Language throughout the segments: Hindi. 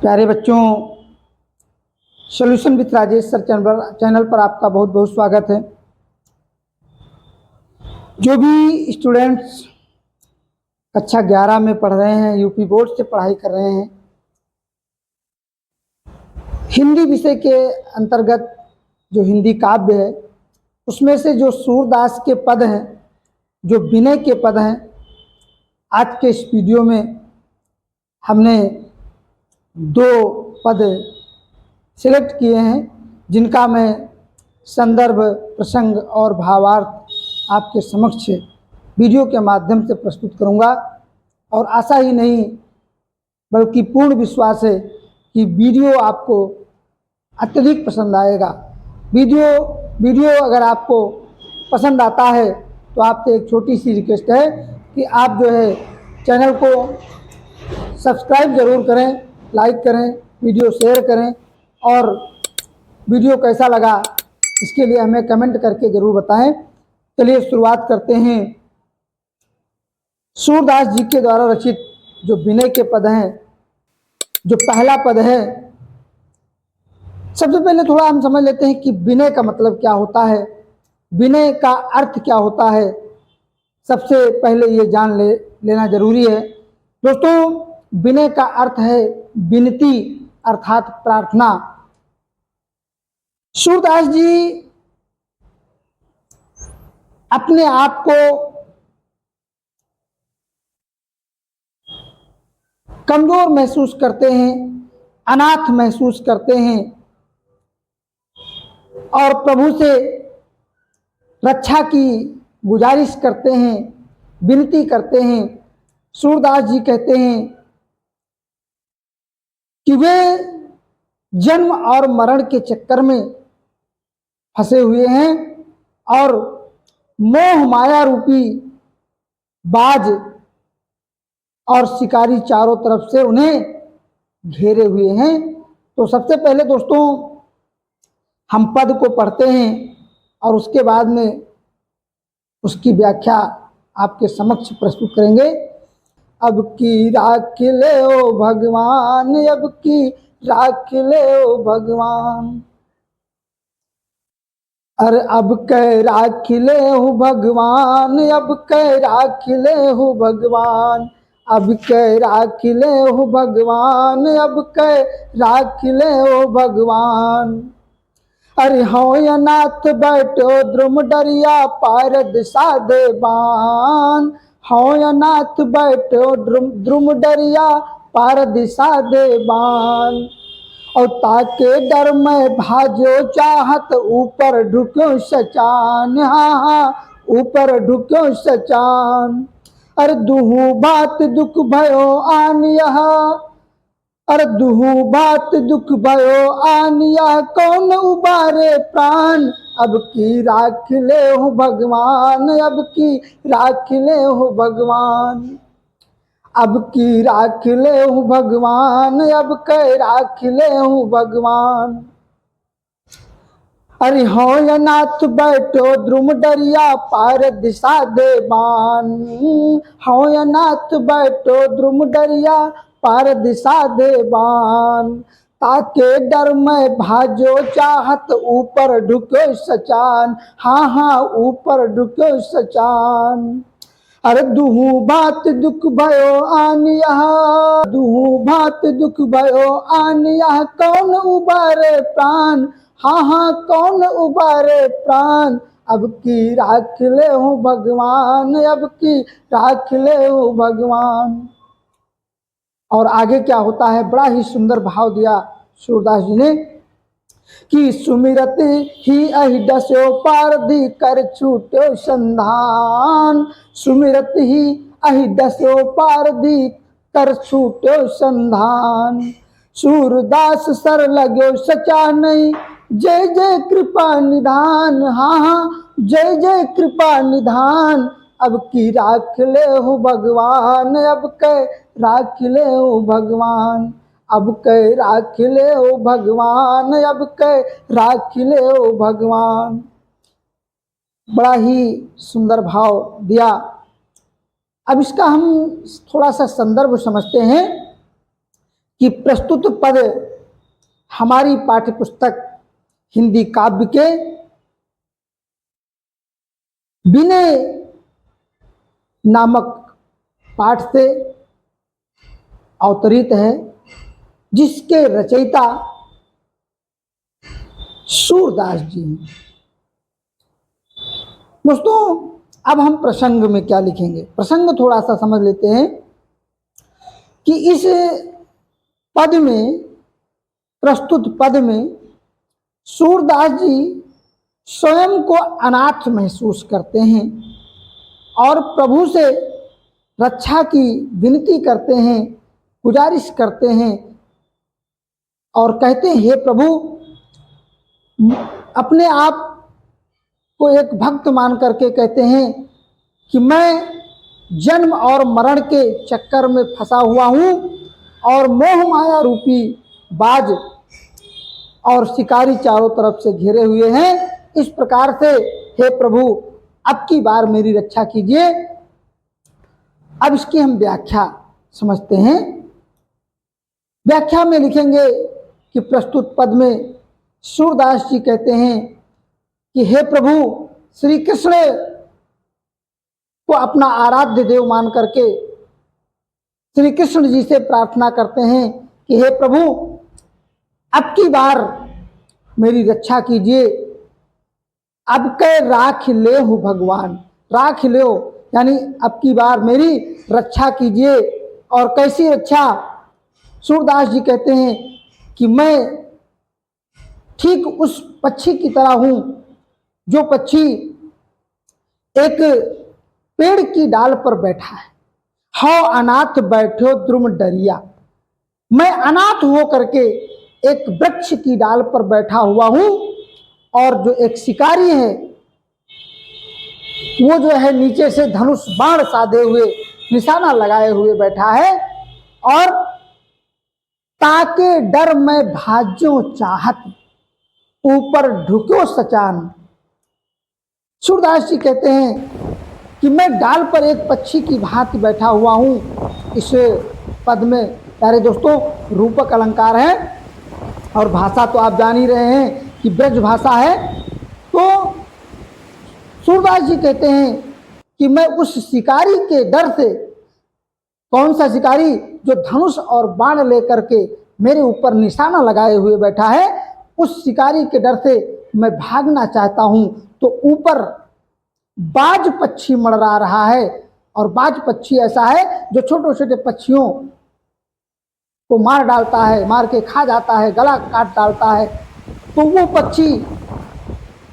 प्यारे बच्चों, solution with Rajesh sir channel पर आपका बहुत बहुत स्वागत है। जो भी स्टूडेंट्स कक्षा 11 में पढ़ रहे हैं, यूपी बोर्ड से पढ़ाई कर रहे हैं, हिंदी विषय के अंतर्गत जो हिंदी काव्य है उसमें से जो सूरदास के पद हैं, जो विनय के पद हैं, आज के इस वीडियो में हमने 2 पद सिलेक्ट किए हैं जिनका मैं संदर्भ, प्रसंग और भावार्थ आपके समक्ष वीडियो के माध्यम से प्रस्तुत करूंगा। और आशा ही नहीं बल्कि पूर्ण विश्वास है कि वीडियो आपको अत्यधिक पसंद आएगा। वीडियो अगर आपको पसंद आता है तो आपसे एक छोटी सी रिक्वेस्ट है कि आप जो है चैनल को सब्सक्राइब ज़रूर करें, लाइक करें, वीडियो शेयर करें और वीडियो कैसा लगा इसके लिए हमें कमेंट करके ज़रूर बताएं। चलिए शुरुआत करते हैं। सूरदास जी के द्वारा रचित जो विनय के पद हैं, जो पहला पद है, सबसे पहले थोड़ा हम समझ लेते हैं कि विनय का मतलब क्या होता है, विनय का अर्थ क्या होता है। सबसे पहले ये जान लेना जरूरी है। दोस्तों, विनय का अर्थ है विनती अर्थात प्रार्थना। सूरदास जी अपने आप को कमजोर महसूस करते हैं, अनाथ महसूस करते हैं और प्रभु से रक्षा की गुजारिश करते हैं, विनती करते हैं। सूरदास जी कहते हैं कि वे जन्म और मरण के चक्कर में फंसे हुए हैं और मोह माया रूपी बाज और शिकारी चारों तरफ से उन्हें घेरे हुए हैं। तो सबसे पहले दोस्तों हम पद को पढ़ते हैं और उसके बाद में उसकी व्याख्या आपके समक्ष प्रस्तुत करेंगे। अब की राख ले ओ भगवान, अब की राख ले ओ भगवान, अरे अब कह राख ले हो भगवान, अब कह राख ले हो भगवान, अब कह राख ले हो भगवान, अब कह राख ले हो भगवान। अरे हो अनाथ बैठो द्रुम डरिया पारद साधे बान, हो अनाथ बैठो द्रुम डरिया पारद साधे बान। और ताके डर में भाजो चाहत ऊपर ढुक्यो सचान, हाँ ऊपर ढुक्यो सचान। अरे दुहु बात दुख भयो आन यहाँ, अरे दुहु बात दुख भयो आन यहाँ, कौन उबारे प्राण। अब की राख ले हो भगवान, अब की राख ले हो भगवान, अब की राख ले हूँ भगवान, अब कह राख ले हूँ भगवान। अरे हो अनाथ बैठो द्रुम डरिया पार दिशा दे बान, हो अनाथ बैठो द्रुम डरिया पार दिशा दे बान। ताके डर में भाजो चाहत ऊपर ढुको सचान, हाँ हाँ ऊपर ढुको सचान। अरे दुहु बात दुख भयो आन यहाँ, दुहु बात दुख भयो आन यहाँ, कौन उबारे प्राण, हाँ हाँ कौन उबारे प्राण। अब की राख ले हो भगवान, अब की राख ले हो भगवान। और आगे क्या होता है, बड़ा ही सुंदर भाव दिया सूरदास जी ने कि सुमिरत ही अहि दस्यो पारधि कर छूट्यो संधान, सुमिरत ही अहि दस्यो पारधि कर छूट्यो संधान। सूरदास सर लगो सचा नहीं, जय जय कृपा निधान, हाँ हाँ जय जय कृपा निधान। अब की राख ले हो भगवान, अब कह राख ले हो भगवान, अब कह राख ले हो भगवान, अब कह राख ले हो भगवान। बड़ा ही सुंदर भाव दिया। अब इसका हम थोड़ा सा संदर्भ समझते हैं कि प्रस्तुत पद हमारी पाठ्यपुस्तक हिंदी काव्य के विनय नामक पाठ से अवतरित है, जिसके रचयिता सूरदास जी हैं। दोस्तों, अब हम प्रसंग में क्या लिखेंगे, प्रसंग थोड़ा सा समझ लेते हैं कि इस पद में, प्रस्तुत पद में सूरदास जी स्वयं को अनाथ महसूस करते हैं और प्रभु से रक्षा की विनती करते हैं, गुजारिश करते हैं और कहते हैं, हे प्रभु, अपने आप को एक भक्त मान करके कहते हैं कि मैं जन्म और मरण के चक्कर में फंसा हुआ हूँ और मोह माया रूपी बाज और शिकारी चारों तरफ से घिरे हुए हैं। इस प्रकार से हे प्रभु, अब की बार मेरी रक्षा कीजिए। अब इसकी हम व्याख्या समझते हैं। व्याख्या में लिखेंगे कि प्रस्तुत पद में सूरदास जी कहते हैं कि हे प्रभु, श्री कृष्ण को अपना आराध्य देव मान करके श्री कृष्ण जी से प्रार्थना करते हैं कि हे प्रभु, अब की बार मेरी रक्षा कीजिए। अब के राख ले हूँ भगवान, राख ले हो यानी अब की बार मेरी रक्षा कीजिए। और कैसी रक्षा? सूरदास जी कहते हैं कि मैं ठीक उस पक्षी की तरह हूँ जो पक्षी एक पेड़ की डाल पर बैठा है। हौ अनाथ बैठो द्रुम डरिया, मैं अनाथ हो करके एक वृक्ष की डाल पर बैठा हुआ हूँ और जो एक शिकारी है वो जो है नीचे से धनुष बाण साधे हुए, निशाना लगाए हुए बैठा है और ताके डर में भाज्यों चाहत ऊपर ढुक्यो सचान। सूरदास जी कहते हैं कि मैं डाल पर एक पक्षी की भांति बैठा हुआ हूँ। इस पद में प्यारे दोस्तों रूपक अलंकार है और भाषा तो आप जान ही रहे हैं कि ब्रज भाषा है। तो सूरदास जी कहते हैं कि मैं उस शिकारी के डर से, कौन सा शिकारी? जो धनुष और बाण लेकर के मेरे ऊपर निशाना लगाए हुए बैठा है, उस शिकारी के डर से मैं भागना चाहता हूं। तो ऊपर बाज पक्षी मंडरा रहा है और बाज पक्षी ऐसा है जो छोटे छोटे पक्षियों को मार डालता है, मार के खा जाता है, गला काट डालता है। तो वो पक्षी,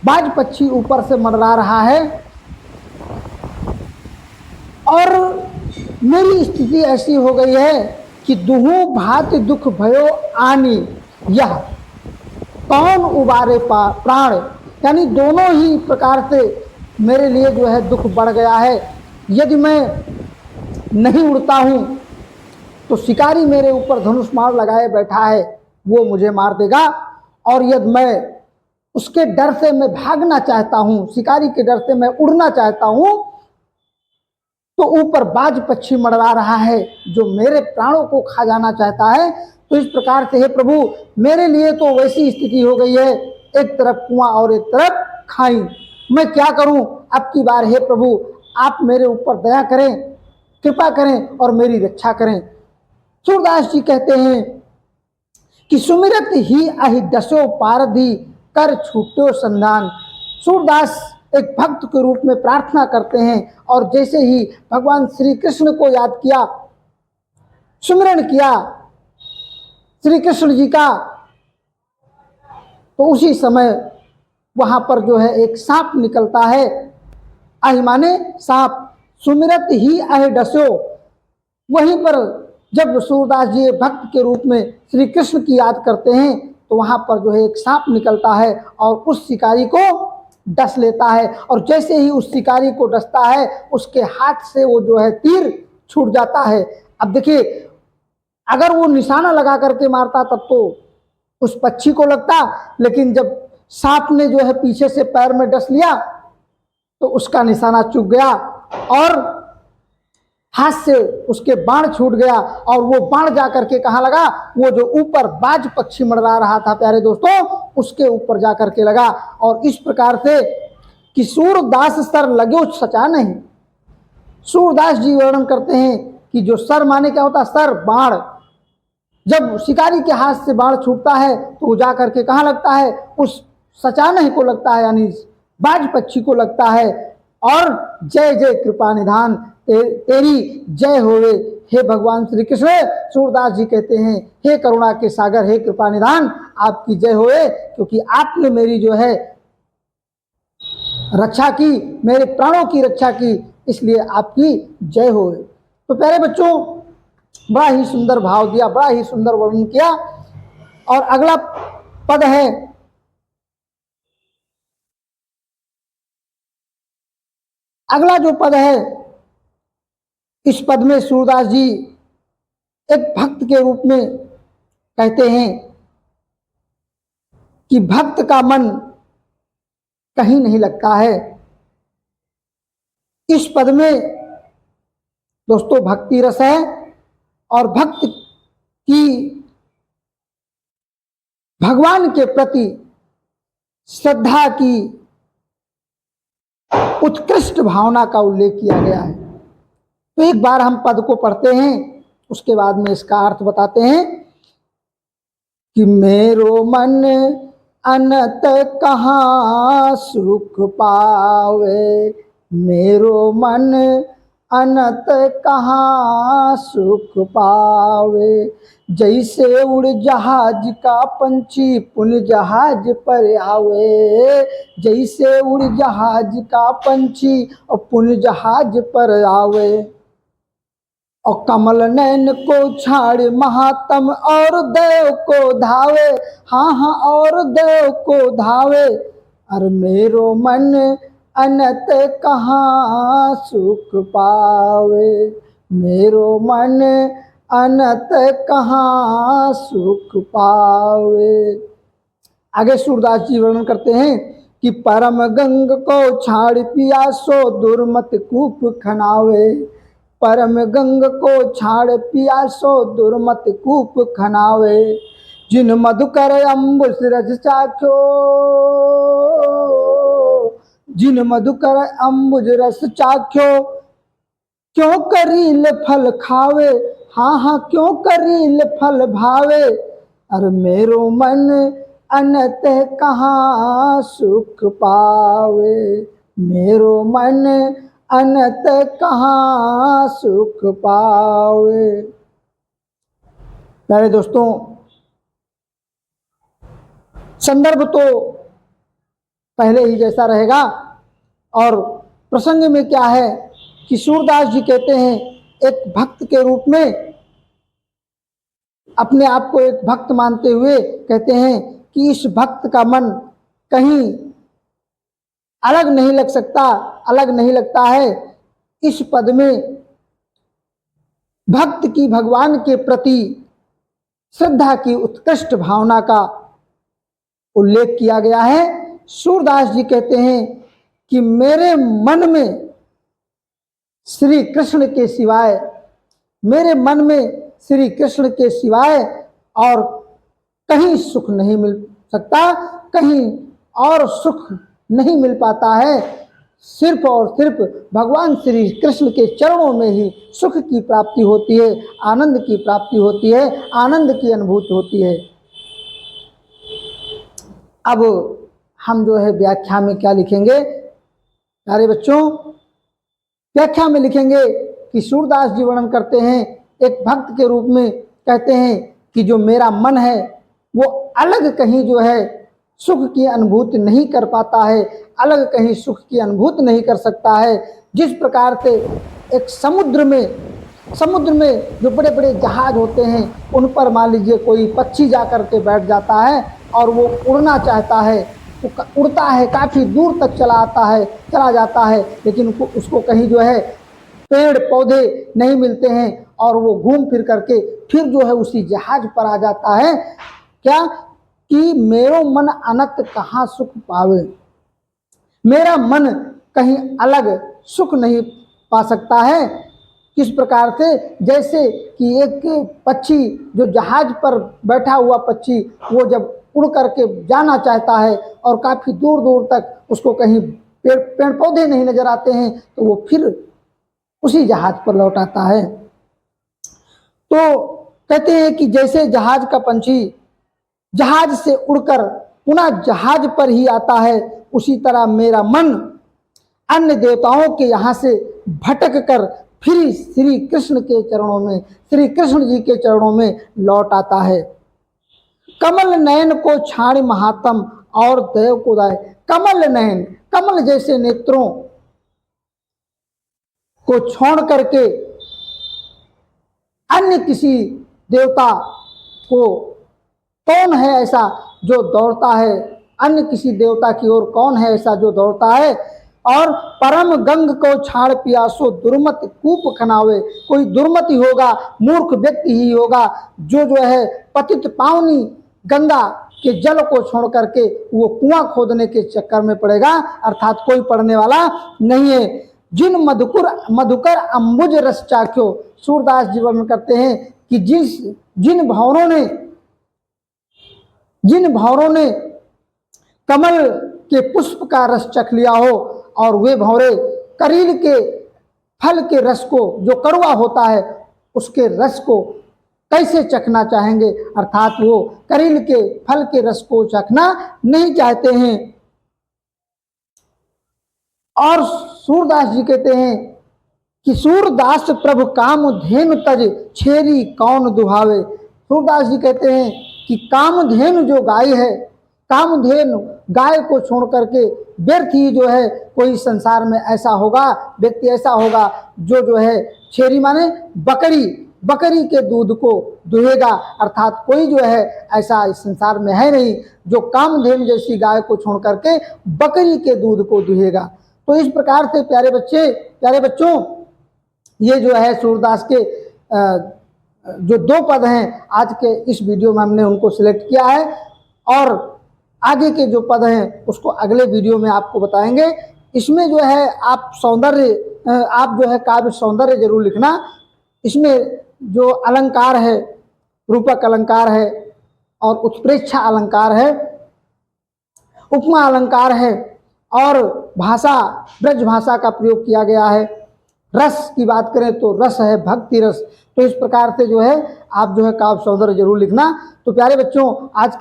बाज पक्षी ऊपर से मंडरा रहा है और मेरी स्थिति ऐसी हो गई है कि दुहु भांति दुख भयो आनी, यह कौन उबारे प्राण, यानी दोनों ही प्रकार से मेरे लिए जो है दुख बढ़ गया है। यदि मैं नहीं उड़ता हूँ तो शिकारी मेरे ऊपर धनुष मार लगाए बैठा है, वो मुझे मार देगा। और यदि मैं उसके डर से मैं भागना चाहता हूँ, शिकारी के डर से मैं उड़ना चाहता हूँ, तो ऊपर बाज पक्षी मंडरा रहा है जो मेरे प्राणों को खा जाना चाहता है। तो इस प्रकार से हे प्रभु, मेरे लिए तो वैसी स्थिति हो गई है, एक तरफ कुआं और एक तरफ खाई। मैं क्या करूं? अब की बार हे प्रभु आप मेरे ऊपर दया करें, कृपा करें और मेरी रक्षा करें। सूरदास जी कहते हैं कि सुमिरत ही अहि दसो पारधि कर छूटो संधान। सूरदास एक भक्त के रूप में प्रार्थना करते हैं और जैसे ही भगवान श्री कृष्ण को याद किया, सुमिरन किया श्री कृष्ण जी का, तो उसी समय वहां पर जो है एक सांप निकलता है। अहि माने सांप, सुमिरत ही अहि डसो। वहीं पर जब सूरदास जी भक्त के रूप में श्री कृष्ण की याद करते हैं तो वहां पर जो है एक सांप निकलता है और उस शिकारी को डस लेता है। और जैसे ही उस शिकारी को डसता है उसके हाथ से वो जो है तीर छूट जाता है। अब देखिए, अगर वो निशाना लगा करके मारता तब तो उस पक्षी को लगता, लेकिन जब सांप ने जो है पीछे से पैर में डस लिया तो उसका निशाना चूक गया और हाथ से उसके बाण छूट गया और वो बाण जा करके कहाँ लगा, वो जो ऊपर बाज पक्षी मंडरा रहा था प्यारे दोस्तों, उसके ऊपर जा करके लगा। और इस प्रकार से कि सूरदास सर लगो सचा नहीं। सूरदास जी वर्णन करते हैं कि जो सर माने क्या होता है, सर बाण। जब शिकारी के हाथ से बाण छूटता है तो वो जा करके कहाँ लगता है, उस सचानह को लगता है, यानी बाज पक्षी को लगता है। और जय जय कृपा निधान तेरी जय होवे हे भगवान श्री कृष्ण। सूरदास जी कहते हैं, हे करुणा के सागर, हे कृपा निधान, आपकी जय होवे, क्योंकि आपने मेरी जो है रक्षा की, मेरे प्राणों की रक्षा की, इसलिए आपकी जय होवे। तो प्यारे बच्चों, बड़ा ही सुंदर भाव दिया, बड़ा ही सुंदर वर्णन किया। और अगला पद है, अगला जो पद है, इस पद में सूरदास जी एक भक्त के रूप में कहते हैं कि भक्त का मन कहीं नहीं लगता है। इस पद में दोस्तों भक्ति रस है और भक्त की भगवान के प्रति श्रद्धा की उत्कृष्ट भावना का उल्लेख किया गया है। तो एक बार हम पद को पढ़ते हैं, उसके बाद में इसका अर्थ बताते हैं कि मेरो मन अनंत कहाँ सुख पावे, मेरो मन अनंत कहाँ सुख पावे, जैसे उड़ जहाज का पंछी पुन जहाज पर आवे, जैसे उड़ जहाज का पंछी और पुन जहाज पर आवे, और कमल नैन को छाड़ महात्म और देव को धावे, हाँ हाँ और देव को धावे, अरे मेरो मन अनंत कहाँ सुख पावे, मेरो मन अनंत कहाँ सुख पावे। आगे सूरदास जी वर्णन करते हैं कि परम गंग को छाड़ पियासो दुर्मत कूप खनावे, परम गंग को छाड़ पियासो दुर्मत कूप खनावे, जिन मधुकर अम्बुस रस चाख्यो, जिन मधुकर अम्बुज रस चाख्यो, क्यों करील फल खावे, हाँ हाँ क्यों करील फल भावे, अरे मेरो मन अनंत कहाँ सुख पावे, मेरो मन अनंत कहाँ सुख पावे। प्यारे दोस्तों, संदर्भ तो पहले ही जैसा रहेगा, और प्रसंग में क्या है कि सूरदास जी कहते हैं एक भक्त के रूप में, अपने आप को एक भक्त मानते हुए कहते हैं कि इस भक्त का मन कहीं अलग नहीं लग सकता, अलग नहीं लगता है। इस पद में भक्त की भगवान के प्रति श्रद्धा की उत्कृष्ट भावना का उल्लेख किया गया है। सूरदास जी कहते हैं कि मेरे मन में श्री कृष्ण के सिवाय, मेरे मन में श्री कृष्ण के सिवाय और कहीं सुख नहीं मिल सकता, कहीं और सुख नहीं मिल पाता है, सिर्फ और सिर्फ भगवान श्री कृष्ण के चरणों में ही सुख की प्राप्ति होती है, आनंद की प्राप्ति होती है, आनंद की अनुभूति होती है। अब हम जो है व्याख्या में क्या लिखेंगे प्यारे बच्चों, व्याख्या में लिखेंगे कि सूरदास जी वर्णन करते हैं एक भक्त के रूप में, कहते हैं कि जो मेरा मन है वो अलग कहीं जो है सुख की अनुभूति नहीं कर पाता है, अलग कहीं सुख की अनुभूति नहीं कर सकता है। जिस प्रकार से एक समुद्र में जो बड़े बड़े जहाज होते हैं उन पर मान लीजिए कोई पक्षी जा कर के बैठ जाता है और वो उड़ना चाहता है, वो उड़ता है, काफ़ी दूर तक चला जाता है, लेकिन उसको कहीं जो है पेड़ पौधे नहीं मिलते हैं और वो घूम फिर करके फिर जो है उसी जहाज पर आ जाता है। क्या कि मेरो मन अनंत कहाँ सुख पावे, मेरा मन कहीं अलग सुख नहीं पा सकता है, किस प्रकार से, जैसे कि एक पक्षी, जो जहाज पर बैठा हुआ पक्षी, वो जब उड़ करके जाना चाहता है और काफ़ी दूर दूर तक उसको कहीं पेड़ पौधे नहीं नजर आते हैं, तो वो फिर उसी जहाज पर लौट आता है। तो कहते हैं कि जैसे जहाज का पंछी जहाज से उड़कर पुनः जहाज पर ही आता है, उसी तरह मेरा मन अन्य देवताओं के यहाँ से भटक कर फिर श्री कृष्ण के चरणों में, श्री कृष्ण जी के चरणों में लौट आता है। कमल नयन को छाण महात्म और देव को दाय। कमल नयन, कमल जैसे नेत्रों को छोड़ करके अन्य किसी देवता को, कौन है ऐसा जो दौड़ता है, अन्य किसी देवता की ओर कौन है ऐसा जो दौड़ता है। और परम गंग को छाड़ पियासो दुर्मत कूप खनावे। कोई दुर्मति होगा, मूर्ख व्यक्ति ही होगा जो है पतित पावनी गंगा के जल को छोड़ करके वो कुआं खोदने के चक्कर में पड़ेगा, अर्थात कोई पढ़ने वाला नहीं है। जिन मधुकर अंबुज रस चाख्यो। सूरदास जी वर्णन करते हैं कि जिन भौरों ने कमल के पुष्प का रस चख लिया हो, और वे भौरे करील के फल के रस को, जो कड़वा होता है, उसके रस को कैसे चखना चाहेंगे, अर्थात वो करील के फल के रस को चखना नहीं चाहते हैं। और सूरदास जी कहते हैं कि सूरदास प्रभु काम धेनु तज छेरी कौन दुहावे। सूरदास जी कहते हैं कि कामधेनु जो गाय है, कामधेनु गाय को छोड़ करके व्यर्थ ही जो है कोई संसार में ऐसा होगा, व्यक्ति ऐसा होगा जो है छेरी माने बकरी के दूध को दुहेगा, अर्थात कोई जो है ऐसा इस संसार में है नहीं जो कामधेनु जैसी गाय को छोड़ करके बकरी के दूध को दुहेगा। तो इस प्रकार से प्यारे बच्चों, ये जो है सूरदास के जो 2 पद हैं आज के इस वीडियो में हमने उनको सिलेक्ट किया है, और आगे के जो पद हैं उसको अगले वीडियो में आपको बताएंगे। इसमें जो है आप जो है काव्य सौंदर्य जरूर लिखना। इसमें जो अलंकार है, रूपक अलंकार है और उत्प्रेक्षा अलंकार है, उपमा अलंकार है, और भाषा ब्रज भाषा का प्रयोग किया गया है। रस की बात करें तो रस है भक्ति रस। तो इस प्रकार से जो है आप जो है काव्य सौंदर्य जरूर लिखना। तो प्यारे बच्चों, आज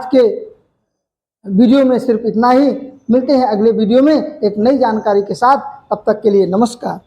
के वीडियो में सिर्फ इतना ही। मिलते हैं अगले वीडियो में एक नई जानकारी के साथ। तब तक के लिए नमस्कार।